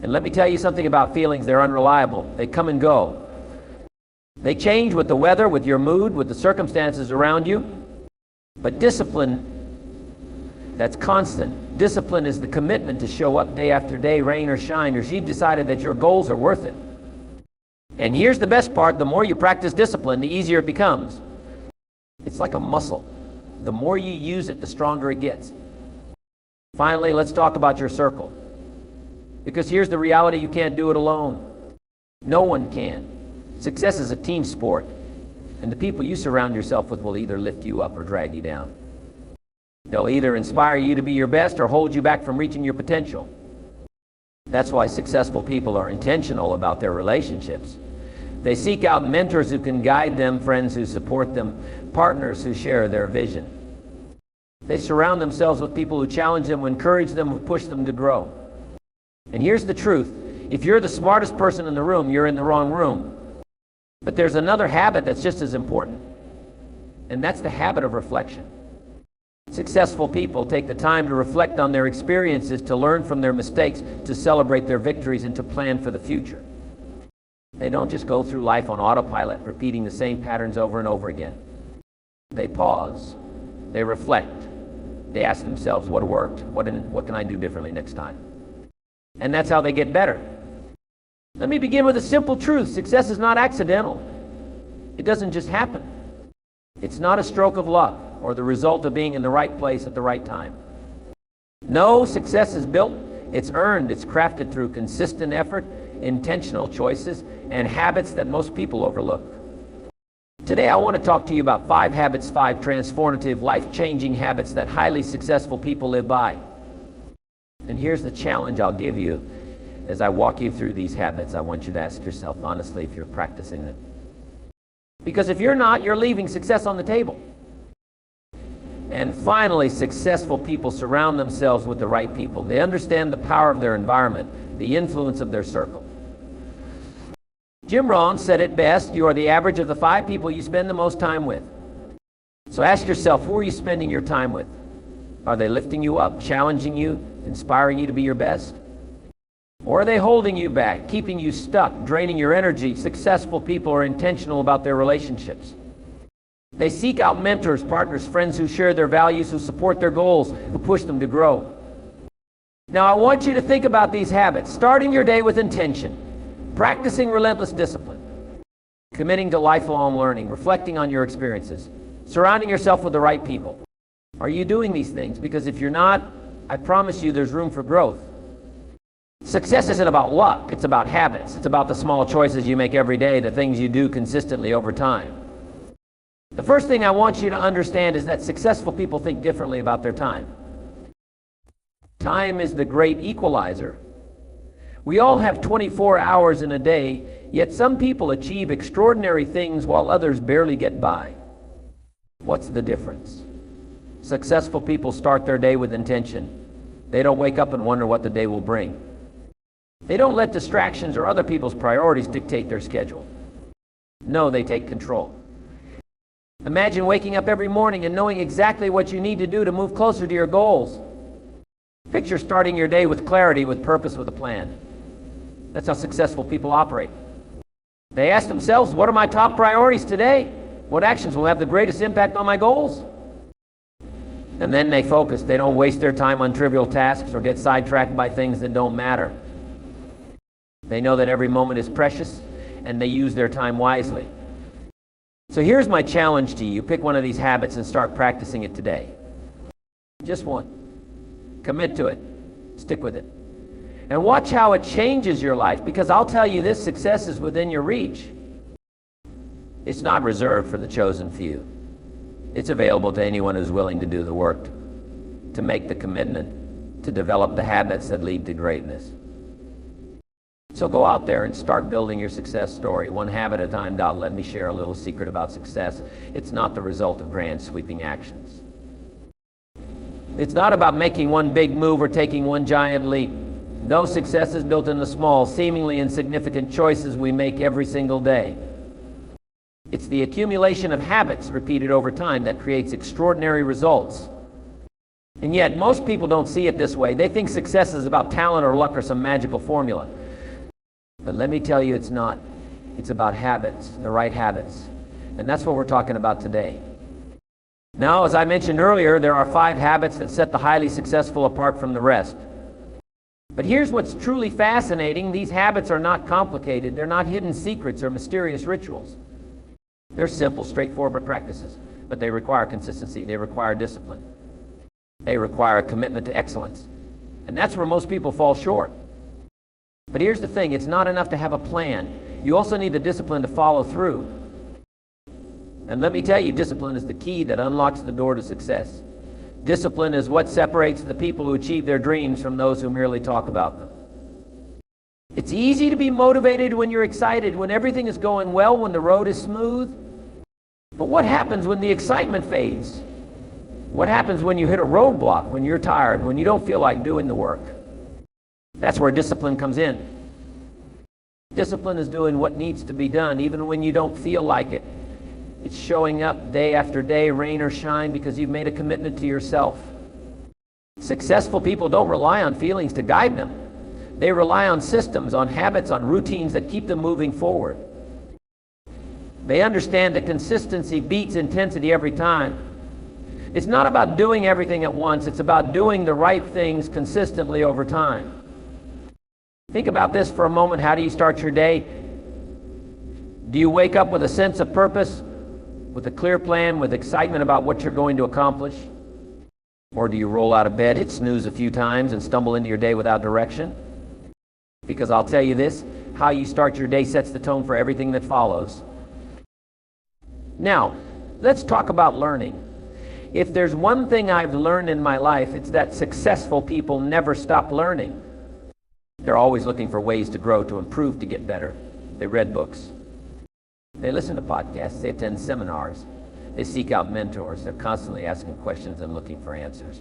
And let me tell you something about feelings. They're unreliable. They come and go. They change with the weather, with your mood, with the circumstances around you. But discipline, that's constant. Discipline is the commitment to show up day after day, rain or shine, or you've decided that your goals are worth it. And here's the best part. The more you practice discipline, the easier it becomes. It's like a muscle. The more you use it, the stronger it gets. Finally, let's talk about your circle. Because here's the reality: you can't do it alone. No one can. Success is a team sport, and the people you surround yourself with will either lift you up or drag you down. They'll either inspire you to be your best or hold you back from reaching your potential. That's why successful people are intentional about their relationships. They seek out mentors who can guide them, friends who support them, partners who share their vision. They surround themselves with people who challenge them, who encourage them, who push them to grow. And here's the truth: if you're the smartest person in the room, you're in the wrong room. But there's another habit that's just as important, and that's the habit of reflection. Successful people take the time to reflect on their experiences, to learn from their mistakes, to celebrate their victories, and to plan for the future. They don't just go through life on autopilot, repeating the same patterns over and over again. They pause, they reflect, they ask themselves what worked, what can I do differently next time? And that's how they get better. Let me begin with a simple truth: success is not accidental. It doesn't just happen. It's not a stroke of luck or the result of being in the right place at the right time. No, success is built, it's earned, it's crafted through consistent effort, intentional choices, and habits that most people overlook. Today I want to talk to you about 5 habits, 5 transformative, life-changing habits that highly successful people live by. And here's the challenge I'll give you. As I walk you through these habits, I want you to ask yourself honestly if you're practicing them. Because if you're not, you're leaving success on the table. And finally, successful people surround themselves with the right people. They understand the power of their environment, the influence of their circle. Jim Rohn said it best: you are the average of the 5 people you spend the most time with. So ask yourself, who are you spending your time with? Are they lifting you up, challenging you, inspiring you to be your best? Or are they holding you back, keeping you stuck, draining your energy? Successful people are intentional about their relationships. They seek out mentors, partners, friends who share their values, who support their goals, who push them to grow. Now I want you to think about these habits: starting your day with intention, practicing relentless discipline, committing to lifelong learning, reflecting on your experiences, surrounding yourself with the right people. Are you doing these things? Because if you're not, I promise you there's room for growth. Success isn't about luck, it's about habits. It's about the small choices you make every day, the things you do consistently over time. The first thing I want you to understand is that successful people think differently about their time. Time is the great equalizer. We all have 24 hours in a day, yet some people achieve extraordinary things while others barely get by. What's the difference? Successful people start their day with intention. They don't wake up and wonder what the day will bring. They don't let distractions or other people's priorities dictate their schedule. No, they take control. Imagine waking up every morning and knowing exactly what you need to do to move closer to your goals. Picture starting your day with clarity, with purpose, with a plan. That's how successful people operate. They ask themselves, what are my top priorities today? What actions will have the greatest impact on my goals? And then they focus. They don't waste their time on trivial tasks or get sidetracked by things that don't matter. They know that every moment is precious, and they use their time wisely. So here's my challenge to you. Pick one of these habits and start practicing it today. Just one. Commit to it. Stick with it. And watch how it changes your life, because I'll tell you this: success is within your reach. It's not reserved for the chosen few. It's available to anyone who's willing to do the work, to make the commitment, to develop the habits that lead to greatness. So go out there and start building your success story, one habit at a time. Let me share a little secret about success. It's not the result of grand sweeping actions. It's not about making one big move or taking one giant leap. No, success is built in the small, seemingly insignificant choices we make every single day. It's the accumulation of habits repeated over time that creates extraordinary results. And yet, most people don't see it this way. They think success is about talent or luck or some magical formula. But let me tell you, it's not. It's about habits, the right habits. And that's what we're talking about today. Now, as I mentioned earlier, there are 5 habits that set the highly successful apart from the rest. But here's what's truly fascinating. These habits are not complicated. They're not hidden secrets or mysterious rituals. They're simple, straightforward practices. But they require consistency. They require discipline. They require a commitment to excellence. And that's where most people fall short. But here's the thing. It's not enough to have a plan. You also need the discipline to follow through. And let me tell you, discipline is the key that unlocks the door to success. Discipline is what separates the people who achieve their dreams from those who merely talk about them. It's easy to be motivated when you're excited, when everything is going well, when the road is smooth. But what happens when the excitement fades? What happens when you hit a roadblock, when you're tired, when you don't feel like doing the work? That's where discipline comes in. Discipline is doing what needs to be done, even when you don't feel like it. It's showing up day after day, rain or shine, because you've made a commitment to yourself. Successful people don't rely on feelings to guide them. They rely on systems, on habits, on routines that keep them moving forward. They understand that consistency beats intensity every time. It's not about doing everything at once. It's about doing the right things consistently over time. Think about this for a moment. How do you start your day? Do you wake up with a sense of purpose, with a clear plan, with excitement about what you're going to accomplish? Or do you roll out of bed, hit snooze a few times, and stumble into your day without direction? Because I'll tell you this, how you start your day sets the tone for everything that follows. Now, let's talk about learning. If there's one thing I've learned in my life, it's that successful people never stop learning. They're always looking for ways to grow, to improve, to get better. They read books. They listen to podcasts. They attend seminars. They seek out mentors. They're constantly asking questions and looking for answers.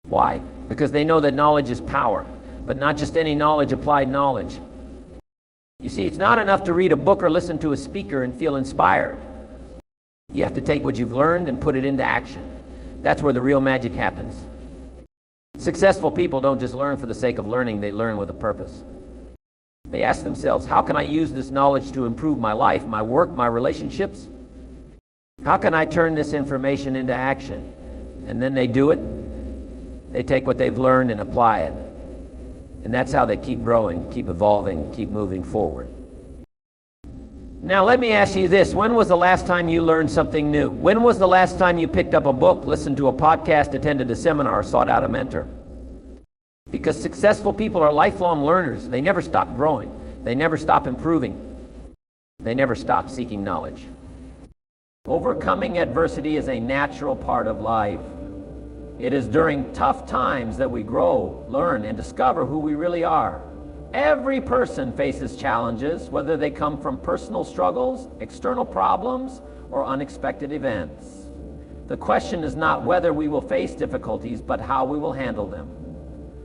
Why? Because they know that knowledge is power, but not just any knowledge, applied knowledge. You see, it's not enough to read a book or listen to a speaker and feel inspired. You have to take what you've learned and put it into action. That's where the real magic happens. Successful people don't just learn for the sake of learning, they learn with a purpose. They ask themselves, how can I use this knowledge to improve my life, my work, my relationships? How can I turn this information into action? And then they do it. They take what they've learned and apply it. And that's how they keep growing, keep evolving, keep moving forward. Now let me ask you this. When was the last time you learned something new? When was the last time you picked up a book, listened to a podcast, attended a seminar, sought out a mentor? Because successful people are lifelong learners. They never stop growing. They never stop improving. They never stop seeking knowledge. Overcoming adversity is a natural part of life. It is during tough times that we grow, learn, and discover who we really are. Every person faces challenges, whether they come from personal struggles, external problems, or unexpected events. The question is not whether we will face difficulties, but how we will handle them.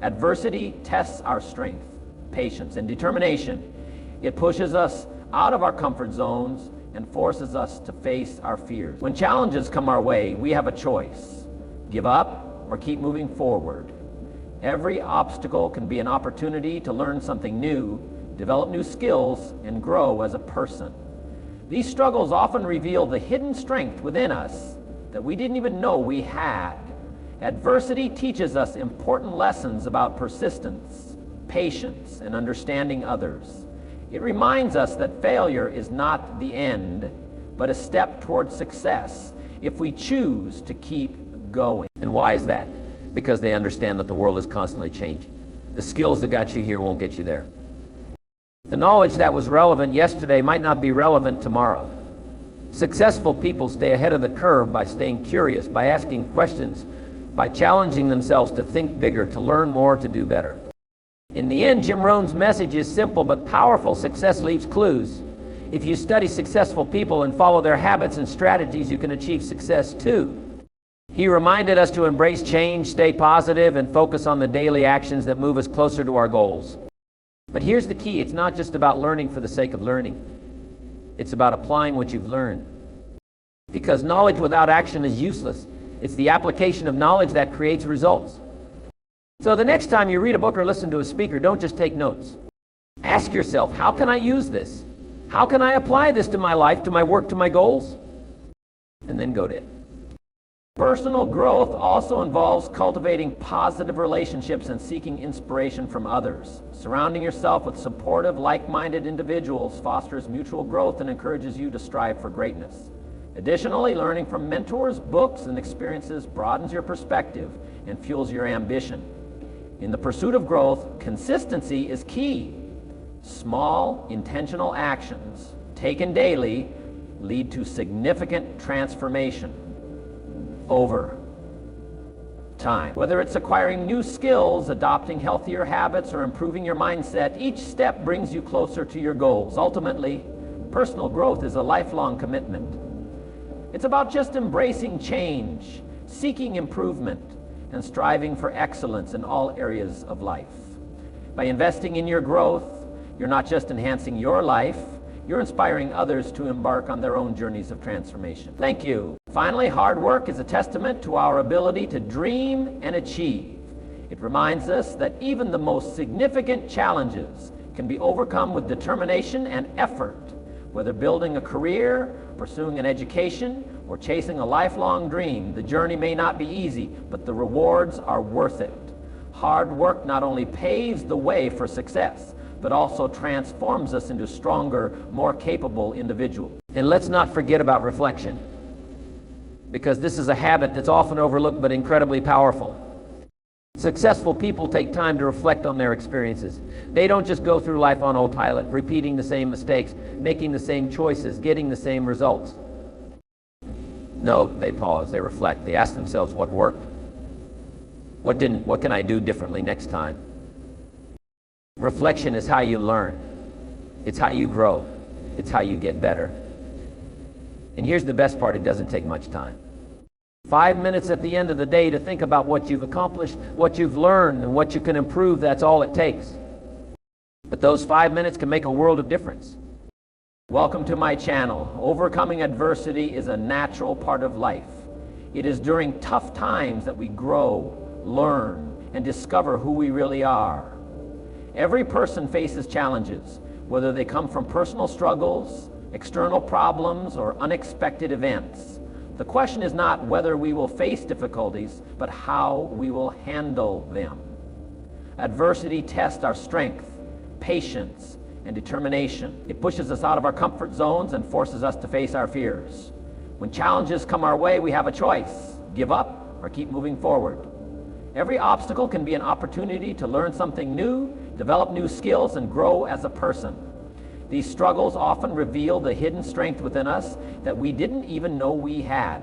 Adversity tests our strength, patience, and determination. It pushes us out of our comfort zones and forces us to face our fears. When challenges come our way, we have a choice. Give up or keep moving forward. Every obstacle can be an opportunity to learn something new, develop new skills, and grow as a person. These struggles often reveal the hidden strength within us that we didn't even know we had. Adversity teaches us important lessons about persistence, patience, and understanding others. It reminds us that failure is not the end, but a step towards success if we choose to keep going. And why is that? Because they understand that the world is constantly changing. The skills that got you here won't get you there. The knowledge that was relevant yesterday might not be relevant tomorrow. Successful people stay ahead of the curve by staying curious, by asking questions, by challenging themselves to think bigger, to learn more, to do better. In the end, Jim Rohn's message is simple but powerful. Success leaves clues. If you study successful people and follow their habits and strategies, you can achieve success too. He reminded us to embrace change, stay positive, and focus on the daily actions that move us closer to our goals. But here's the key. It's not just about learning for the sake of learning. It's about applying what you've learned. Because knowledge without action is useless. It's the application of knowledge that creates results. So the next time you read a book or listen to a speaker, don't just take notes. Ask yourself, how can I use this? How can I apply this to my life, to my work, to my goals? And then go to it. Personal growth also involves cultivating positive relationships and seeking inspiration from others. Surrounding yourself with supportive, like-minded individuals fosters mutual growth and encourages you to strive for greatness. Additionally, learning from mentors, books, and experiences broadens your perspective and fuels your ambition. In the pursuit of growth, consistency is key. Small, intentional actions taken daily lead to significant transformation over time. Whether it's acquiring new skills, adopting healthier habits, or improving your mindset, each step brings you closer to your goals. Ultimately, personal growth is a lifelong commitment. It's about just embracing change, seeking improvement, and striving for excellence in all areas of life. By investing in your growth, you're not just enhancing your life, you're inspiring others to embark on their own journeys of transformation. Thank you. Finally, hard work is a testament to our ability to dream and achieve. It reminds us that even the most significant challenges can be overcome with determination and effort. Whether building a career, pursuing an education, or chasing a lifelong dream, the journey may not be easy, but the rewards are worth it. Hard work not only paves the way for success, but also transforms us into stronger, more capable individuals. And let's not forget about reflection, because this is a habit that's often overlooked but incredibly powerful. Successful people take time to reflect on their experiences. They don't just go through life on autopilot, repeating the same mistakes, making the same choices, getting the same results. No, they pause, they reflect, they ask themselves what worked, what didn't, what can I do differently next time? Reflection is how you learn. It's how you grow. It's how you get better. And here's the best part, it doesn't take much time. 5 minutes at the end of the day to think about what you've accomplished, what you've learned, and what you can improve, that's all it takes. But those 5 minutes can make a world of difference. Welcome to my channel. Overcoming adversity is a natural part of life. It is during tough times that we grow, learn, and discover who we really are. Every person faces challenges, whether they come from personal struggles, external problems, or unexpected events. The question is not whether we will face difficulties, but how we will handle them. Adversity tests our strength, patience, and determination. It pushes us out of our comfort zones and forces us to face our fears. When challenges come our way, we have a choice: give up or keep moving forward. Every obstacle can be an opportunity to learn something new, develop new skills, and grow as a person. These struggles often reveal the hidden strength within us that we didn't even know we had.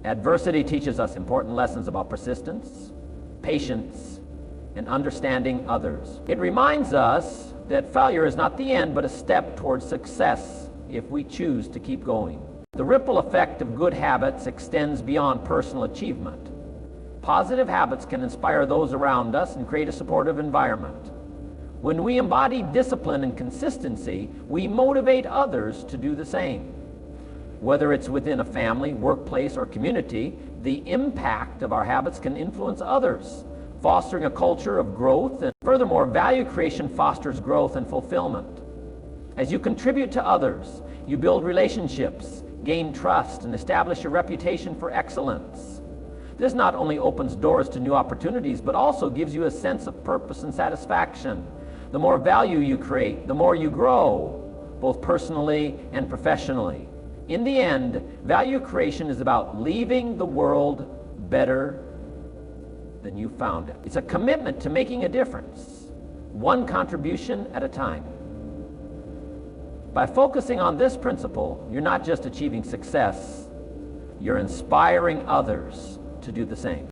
Adversity teaches us important lessons about persistence, patience, and understanding others. It reminds us that failure is not the end, but a step towards success if we choose to keep going. The ripple effect of good habits extends beyond personal achievement. Positive habits can inspire those around us and create a supportive environment. When we embody discipline and consistency, we motivate others to do the same. Whether it's within a family, workplace, or community, the impact of our habits can influence others, fostering a culture of growth. And furthermore, value creation fosters growth and fulfillment. As you contribute to others, you build relationships, gain trust, and establish a reputation for excellence. This not only opens doors to new opportunities, but also gives you a sense of purpose and satisfaction. The more value you create, the more you grow, both personally and professionally. In the end, value creation is about leaving the world better than you found it. It's a commitment to making a difference, one contribution at a time. By focusing on this principle, you're not just achieving success, you're inspiring others to do the same.